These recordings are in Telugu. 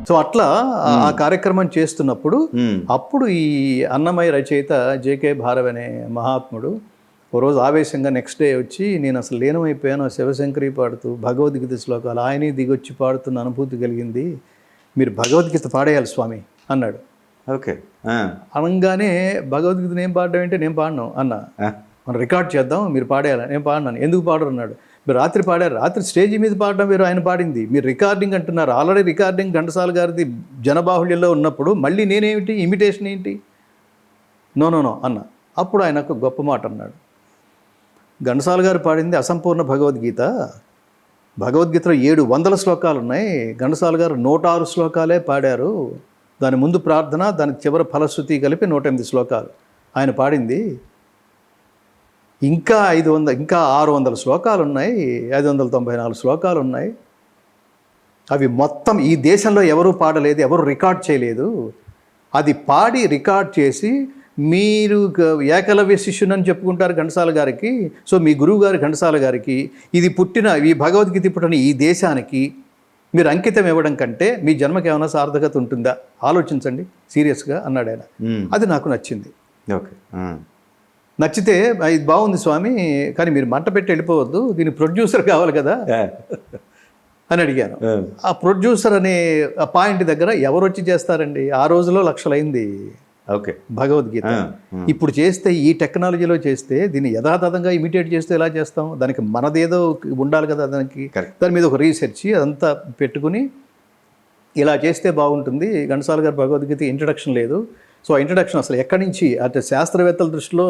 సో అట్లా ఆ కార్యక్రమం చేస్తున్నప్పుడు అప్పుడు ఈ అన్నమయ్య రచయిత జేకే భారవి అనే మహాత్ముడు ఓ రోజు ఆవేశంగా నెక్స్ట్ డే వచ్చి నేను అసలు లీనమైపోయాను, శివశంకరి పాడుతూ భగవద్గీత శ్లోకాలు ఆయనే దిగొచ్చి పాడుతున్న అనుభూతి కలిగింది, మీరు భగవద్గీత పాడేయాలి స్వామి అన్నాడు. ఓకే. అనగానే భగవద్గీతను ఏం పాడడం అంటే నేను పాడను అన్న, మనం రికార్డ్ చేద్దాం, మీరు పాడేయాలి. నేను పాడినాను. ఎందుకు పాడరు అన్నాడు. మీరు రాత్రి పాడారు, రాత్రి స్టేజ్ మీద పాడడం వేరు, ఆయన పాడింది. మీరు రికార్డింగ్ అంటున్నారు, ఆల్రెడీ రికార్డింగ్ ఘంటసాల గారిది జనబాహుళ్యంలో ఉన్నప్పుడు మళ్ళీ నేనేమిటి, ఇమిటేషన్ ఏంటి? నో నో నో అన్న. అప్పుడు ఆయన ఒక గొప్ప మాట అన్నాడు. ఘంటసాల గారు పాడింది అసంపూర్ణ భగవద్గీత. భగవద్గీతలో 700 శ్లోకాలు ఉన్నాయి, ఘంటసాల గారు 106 శ్లోకాలే పాడారు. దాని ముందు ప్రార్థన, దాని చివరి ఫలశ్రుతి కలిపి 108 శ్లోకాలు ఆయన పాడింది. ఇంకా 600 శ్లోకాలు ఉన్నాయి, 594 శ్లోకాలు ఉన్నాయి. అవి మొత్తం ఈ దేశంలో ఎవరూ పాడలేదు, ఎవరు రికార్డ్ చేయలేదు. అది పాడి రికార్డ్ చేసి మీరు ఏకలవ్య శిష్యునని చెప్పుకుంటారు ఘంటసాల గారికి. సో మీ గురువు గారు ఘంటసాల గారికి ఈ భగవద్గీత పుట్టిన ఈ దేశానికి మీరు అంకితం ఇవ్వడం కంటే మీ జన్మకి ఏమైనా సార్థకత ఉంటుందా, ఆలోచించండి సీరియస్గా అన్నాడు ఆయన. అది నాకు నచ్చింది. ఓకే. నచ్చితే ఇది బాగుంది స్వామి, కానీ మీరు మంట పెట్టి వెళ్ళిపోవద్దు, దీని ప్రొడ్యూసర్ కావాలి కదా అని అడిగాను. ఆ ప్రొడ్యూసర్ అనే ఆ పాయింట్ దగ్గర ఎవరు వచ్చి చేస్తారండి? ఆ రోజులో లక్షలైంది ఓకే భగవద్గీత. ఇప్పుడు చేస్తే ఈ టెక్నాలజీలో చేస్తే దీన్ని యథాతథంగా ఇమిటేట్ చేస్తే ఎలా చేస్తాం? దానికి మనదేదో ఉండాలి కదా, దాని మీద ఒక రీసెర్చ్ అదంతా పెట్టుకుని ఇలా చేస్తే బాగుంటుంది. ఘంటసాల గారు భగవద్గీత ఇంట్రడక్షన్ లేదు. సో ఆ ఇంట్రడక్షన్ అసలు ఎక్కడి నుంచి, అంటే శాస్త్రవేత్తల దృష్టిలో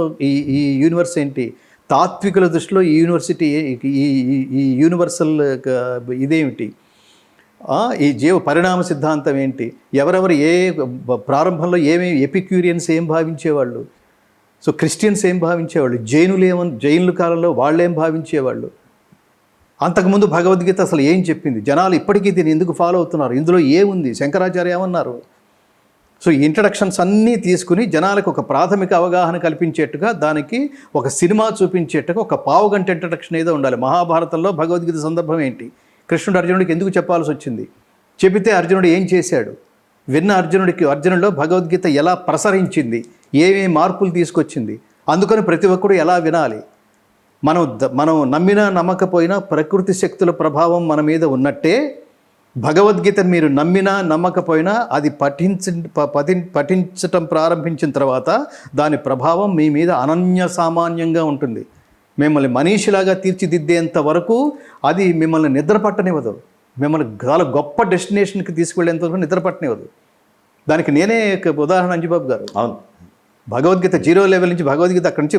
ఈ యూనివర్స్ ఏంటి, తాత్వికుల దృష్టిలో ఈ యూనివర్సిటీ ఈ యూనివర్సల్ ఇదేమిటి, ఈ జీవ పరిణామ సిద్ధాంతం ఏంటి, ఎవరెవరు ప్రారంభంలో ఎపిక్యూరియన్స్ ఏం భావించేవాళ్ళు, సో క్రిస్టియన్స్ ఏం భావించేవాళ్ళు, జైనుల కాలంలో వాళ్ళు ఏం భావించేవాళ్ళు, అంతకుముందు భగవద్గీత అసలు ఏం చెప్పింది, జనాలు ఇప్పటికీ దీన్ని ఎందుకు ఫాలో అవుతున్నారు, ఇందులో ఏముంది, శంకరాచార్య ఏమన్నారు. సో ఈ ఇంట్రడక్షన్స్ అన్నీ తీసుకుని జనాలకు ఒక ప్రాథమిక అవగాహన కల్పించేట్టుగా, దానికి ఒక సినిమా చూపించేట్టుగా ఒక పావుగంట ఇంట్రడక్షన్ ఏదో ఉండాలి. మహాభారతంలో భగవద్గీత సందర్భం ఏంటి, కృష్ణుడు అర్జునుడికి ఎందుకు చెప్పాల్సి వచ్చింది, చెబితే అర్జునుడు ఏం చేశాడు, విన్న అర్జునుడిలో భగవద్గీత ఎలా ప్రసరించింది, ఏమేమి మార్పులు తీసుకొచ్చింది, అందుకని ప్రతి ఒక్కరు ఎలా వినాలి. మనం నమ్మినా నమ్మకపోయినా ప్రకృతి శక్తుల ప్రభావం మన మీద ఉన్నట్టే భగవద్గీతను మీరు నమ్మినా నమ్మకపోయినా అది పఠించటం ప్రారంభించిన తర్వాత దాని ప్రభావం మీ మీద అనన్య సామాన్యంగా ఉంటుంది. మిమ్మల్ని మనీషిలాగా తీర్చిదిద్దేంత వరకు అది మిమ్మల్ని నిద్ర పట్టనివ్వదు, మిమ్మల్ని చాలా గొప్ప డెస్టినేషన్కి తీసుకువెళ్ళేంత వరకు నిద్ర పట్టనివ్వదు. దానికి నేనే ఉదాహరణ అంజిబాబు గారు. అవును, భగవద్గీత 0 లెవెల్ నుంచి భగవద్గీత అక్కడి నుంచి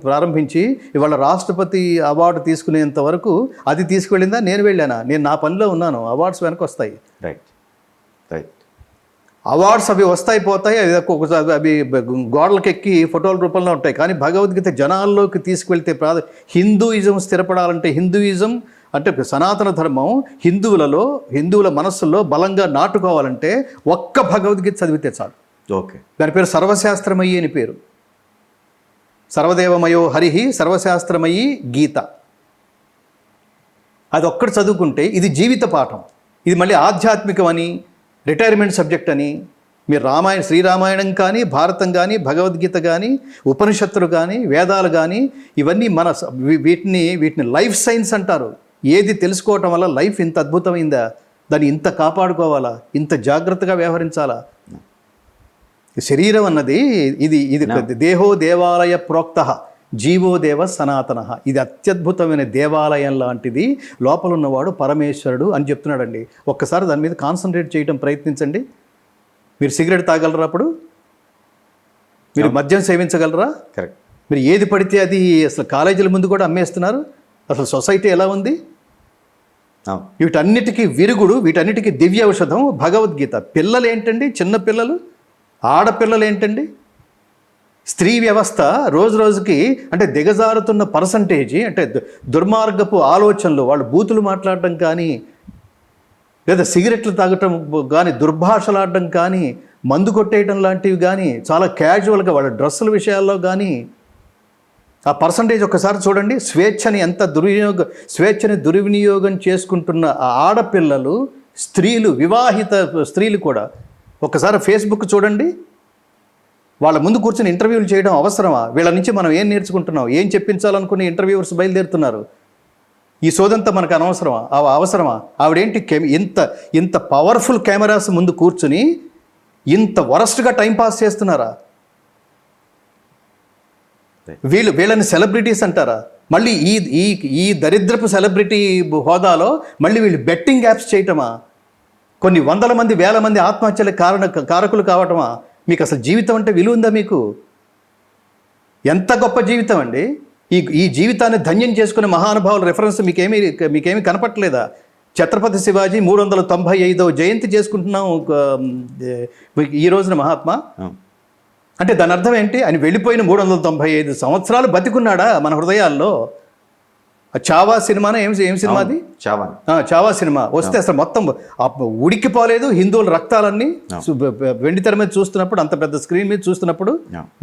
ప్రారంభించి ఇవాళ రాష్ట్రపతి అవార్డు తీసుకునేంత వరకు అది తీసుకువెళ్ళిందా, నేను వెళ్ళానా? నేను నా పనిలో ఉన్నాను, అవార్డ్స్ వెనక వస్తాయి. Right right. అవార్డ్స్ అవి వస్తాయి పోతాయి, అవి గోడలకు ఎక్కి ఫోటోల రూపంలో ఉంటాయి. కానీ భగవద్గీత జనాల్లోకి తీసుకువెళ్తే హిందూయిజం స్థిరపడాలంటే, హిందూయిజం అంటే సనాతన ధర్మం హిందువుల మనస్సుల్లో బలంగా నాటుకోవాలంటే ఒక్క భగవద్గీత చదివితే చాలు. ఓకే. దాని పేరు సర్వశాస్త్రమయి అని పేరు. సర్వదేవమయో హరిహి సర్వశాస్త్రమయి గీత. అది ఒక్కటి చదువుకుంటే ఇది జీవిత పాఠం. ఇది మళ్ళీ ఆధ్యాత్మికం అని, రిటైర్మెంట్ సబ్జెక్ట్ అని, మీరు శ్రీరామాయణం కానీ, భారతం కానీ, భగవద్గీత కానీ, ఉపనిషత్తులు కానీ, వేదాలు కానీ, ఇవన్నీ వీటిని లైఫ్ సైన్స్ అంటారు. ఏది తెలుసుకోవటం వల్ల లైఫ్ ఇంత అద్భుతమైందా, దాన్ని ఇంత కాపాడుకోవాలా, ఇంత జాగ్రత్తగా వ్యవహరించాలా. శరీరం అన్నది ఇది దేహో దేవాలయ ప్రోక్త జీవో దేవ సనాతన. ఇది అత్యద్భుతమైన దేవాలయం లాంటిది, లోపల ఉన్నవాడు పరమేశ్వరుడు అని చెప్తున్నాడండి. ఒక్కసారి దాని మీద కాన్సన్ట్రేట్ చేయడం ప్రయత్నించండి. మీరు సిగరెట్ తాగలరా, అప్పుడు మీరు మద్యం సేవించగలరా? కరెక్ట్. మీరు ఏది పడితే అది అసలు కాలేజీల ముందు కూడా అమ్మేస్తున్నారు. అసలు సొసైటీ ఎలా ఉంది? వీటన్నిటికీ విరుగుడు, వీటన్నిటికీ దివ్య ఔషధం భగవద్గీత. పిల్లలు ఏంటండి, చిన్న పిల్లలు, ఆడపిల్లలు ఏంటండి, స్త్రీ వ్యవస్థ రోజు రోజుకి అంటే దిగజారుతున్న పర్సంటేజీ, అంటే దుర్మార్గపు ఆలోచనలు, వాళ్ళు బూతులు మాట్లాడటం కానీ, లేదా సిగరెట్లు తాగటం కానీ, దుర్భాషలాడడం కానీ, మందు కొట్టేయటం లాంటివి కానీ, చాలా క్యాజువల్గా వాళ్ళ డ్రెస్సుల విషయాల్లో కానీ ఆ పర్సంటేజ్ ఒక్కసారి చూడండి. స్వేచ్ఛని దుర్వినియోగం చేసుకుంటున్న ఆ ఆడపిల్లలు స్త్రీలు, వివాహిత స్త్రీలు కూడా ఒకసారి ఫేస్బుక్ చూడండి. వాళ్ళ ముందు కూర్చొని ఇంటర్వ్యూలు చేయడం అవసరమా? వీళ్ళ నుంచి మనం ఏం నేర్చుకుంటున్నాం? ఏం చెప్పించాలనుకుని ఇంటర్వ్యూవర్స్ బయలుదేరుతున్నారు. ఈ సోదంతా మనకు అనవసరమా? అవసరమా? ఆవిడేంటి ఇంత పవర్ఫుల్ కెమెరాస్ ముందు కూర్చుని ఇంత వరస్ట్గా టైంపాస్ చేస్తున్నారా? వీళ్ళని సెలబ్రిటీస్ అంటారా? మళ్ళీ ఈ దరిద్రపు సెలబ్రిటీ హోదాలో మళ్ళీ వీళ్ళు బెట్టింగ్ యాప్స్ చేయటమా? కొన్ని వందల మంది, వేల మంది ఆత్మహత్యల కారకులు కావటమా? మీకు అసలు జీవితం అంటే విలువ ఉందా? మీకు ఎంత గొప్ప జీవితం అండి! ఈ జీవితాన్ని ధన్యం చేసుకునే మహానుభావుల రెఫరెన్స్ మీకేమీ కనపట్లేదా? ఛత్రపతి శివాజీ 395వ జయంతి చేసుకుంటున్నాం ఈ రోజున మహాత్మా. అంటే దాని అర్థం ఏంటి? ఆయన వెళ్ళిపోయిన 395 సంవత్సరాలు బతికున్నాడా మన హృదయాల్లో? చావా సినిమానే ఏం సినిమా అది? చావా సినిమా వస్తే అసలు మొత్తం ఉడికిపోలేదు హిందువుల రక్తాలన్నీ. వెండి తెర మీద చూస్తున్నప్పుడు, అంత పెద్ద స్క్రీన్ మీద చూస్తున్నప్పుడు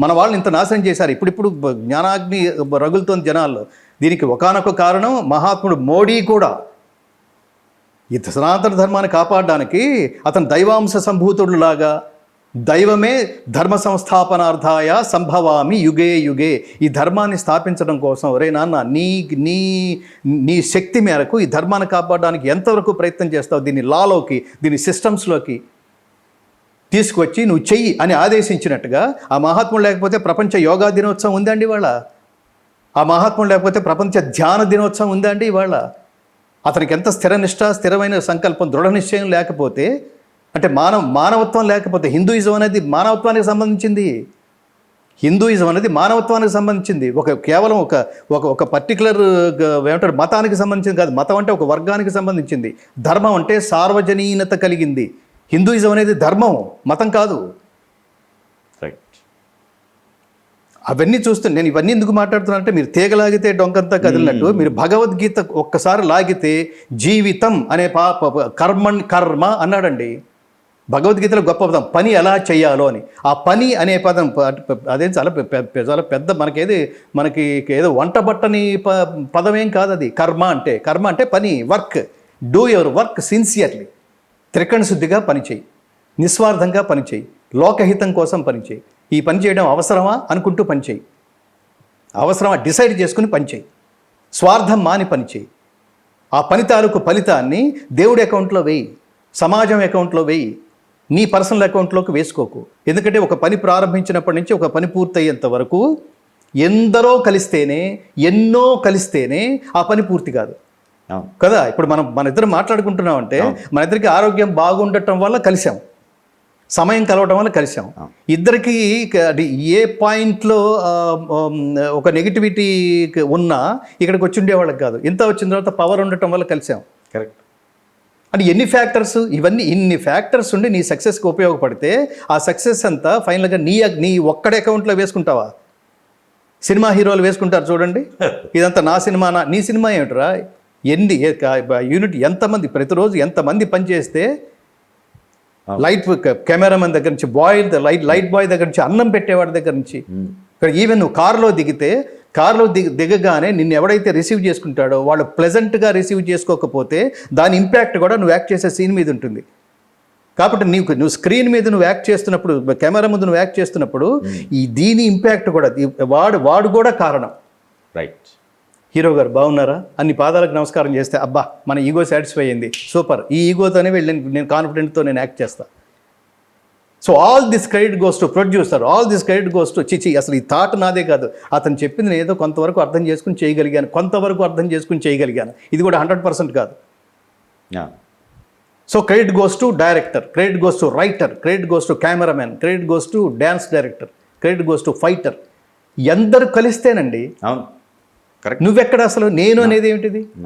మన వాళ్ళని ఇంత నాశనం చేశారు. ఇప్పుడు జ్ఞానాగ్ని రగులుతోంది జనాల్లో. దీనికి ఒకానొక కారణం మహాత్ముడు మోడీ కూడా. ఈ సనాతన ధర్మాన్ని కాపాడడానికి అతను దైవాంశ సంభూతుడు లాగా, దైవమే ధర్మ సంస్థాపనార్థాయ సంభవామి యుగే యుగే, ఈ ధర్మాన్ని స్థాపించడం కోసం ఒరే నాన్న నీ శక్తి మేరకు ఈ ధర్మాన్ని కాపాడడానికి ఎంతవరకు ప్రయత్నం చేస్తావు? దీన్ని లాలోకి, దీని సిస్టమ్స్లోకి తీసుకువచ్చి నువ్వు చెయ్యి అని ఆదేశించినట్టుగా ఆ మహాత్ముడు లేకపోతే ప్రపంచ యోగా దినోత్సవం ఉందండి ఇవాళ. ఆ మహాత్ముడు లేకపోతే ప్రపంచ ధ్యాన దినోత్సవం ఉందండి ఇవాళ. అతనికి ఎంత స్థిరనిష్ట, స్థిరమైన సంకల్పం, దృఢ నిశ్చయం లేకపోతే, అంటే మానవత్వం లేకపోతే, హిందూయిజం అనేది మానవత్వానికి సంబంధించింది. హిందూయిజం అనేది మానవత్వానికి సంబంధించింది. కేవలం ఒక పర్టికులర్ ఏమంటారు మతానికి సంబంధించింది కాదు. మతం అంటే ఒక వర్గానికి సంబంధించింది. ధర్మం అంటే సార్వజనీనత కలిగింది. హిందూయిజం అనేది ధర్మం, మతం కాదు. అవన్నీ చూస్తే నేను ఇవన్నీ ఎందుకు మాట్లాడుతున్నా అంటే, మీరు తీగలాగితే డొంకంతా కదిలినట్టు, మీరు భగవద్గీత ఒక్కసారి లాగితే జీవితం అనే కర్మ అన్నాడండి భగవద్గీతలో. గొప్ప పదం పని ఎలా చేయాలో అని. ఆ పని అనే పదం అదేం చాలా పెద్ద, మనకి ఏదో వంట బట్టని పదమేం కాదు అది. కర్మ అంటే పని, work. Do your work sincerely. త్రికరణ శుద్ధిగా పనిచేయి, నిస్వార్థంగా పనిచేయి, లోకహితం కోసం పనిచేయి. ఈ పని చేయడం అవసరమా అనుకుంటూ పనిచేయి. అవసరమా డిసైడ్ చేసుకుని పనిచేయి. స్వార్థం మాని పనిచేయి. ఆ పని తాలూకు ఫలితాన్ని దేవుడి అకౌంట్లో వేయి, సమాజం అకౌంట్లో వేయి, నీ పర్సనల్ అకౌంట్లోకి వేసుకోకు. ఎందుకంటే ఒక పని ప్రారంభించినప్పటి నుంచి ఒక పని పూర్తయ్యేంత వరకు ఎన్నో కలిస్తేనే ఆ పని పూర్తి కాదు కదా. ఇప్పుడు మన ఇద్దరు మాట్లాడుకుంటున్నామంటే మన ఇద్దరికి ఆరోగ్యం బాగుండటం వల్ల కలిసాం, సమయం కలవటం వల్ల కలిసాం. ఇద్దరికి ఏ పాయింట్లో ఒక నెగిటివిటీ ఉన్నా ఇక్కడికి వచ్చి ఉండేవాళ్ళకి కాదు. ఇంత వచ్చిన తర్వాత పవర్ ఉండటం వల్ల కలిసాం. కరెక్ట్. అంటే ఇన్ని ఫ్యాక్టర్స్ ఉండి నీ సక్సెస్కి ఉపయోగపడితే ఆ సక్సెస్ అంతా ఫైనల్గా నీ ఒక్కడే అకౌంట్లో వేసుకుంటావా? సినిమా హీరోలు వేసుకుంటారు చూడండి, ఇదంతా నా సినిమా, నీ సినిమా ఏమిట్రా? యూనిట్ ఎంతమంది, ప్రతిరోజు ఎంతమంది పనిచేస్తే, లైట్ కెమెరామెన్ దగ్గర నుంచి లైట్ బాయ్ దగ్గర నుంచి, అన్నం పెట్టేవాడి దగ్గర నుంచి, ఇక్కడ ఈవెన్ నువ్వు కారులో దిగగానే నిన్ను ఎవడైతే రిసీవ్ చేసుకుంటాడో వాళ్ళు ప్లెజెంట్గా రిసీవ్ చేసుకోకపోతే దాని ఇంపాక్ట్ కూడా నువ్వు యాక్ట్ చేసే సీన్ మీద ఉంటుంది. కాబట్టి నువ్వు స్క్రీన్ మీద నువ్వు యాక్ట్ చేస్తున్నప్పుడు, కెమెరా ముందు నువ్వు యాక్ట్ చేస్తున్నప్పుడు దీని ఇంపాక్ట్ కూడా వాడు కూడా కారణం. రైట్. హీరో గారు బాగున్నారా? అన్ని పాదాలకు నమస్కారం చేస్తే అబ్బా మన ఈగో సాటిస్ఫై అయింది, సూపర్, ఈ ఈగోతోనే నేను కాన్ఫిడెంట్తో నేను యాక్ట్ చేస్తా. So all this credit goes to producer, all this credit goes to అసలు ఈ థాట్ నాదే కాదు, అతను చెప్పింది నేను ఏదో కొంతవరకు అర్థం చేసుకుని చేయగలిగాను. ఇది కూడా 100% కాదు. So credit goes to director, credit goes to writer, credit goes to cameraman, credit goes to dance director, credit goes to fighter. ఎందరు కలిస్తేనండి. అవును, కరెక్ట్. నువ్వెక్కడ అసలు నేను అనేది ఏమిటిది?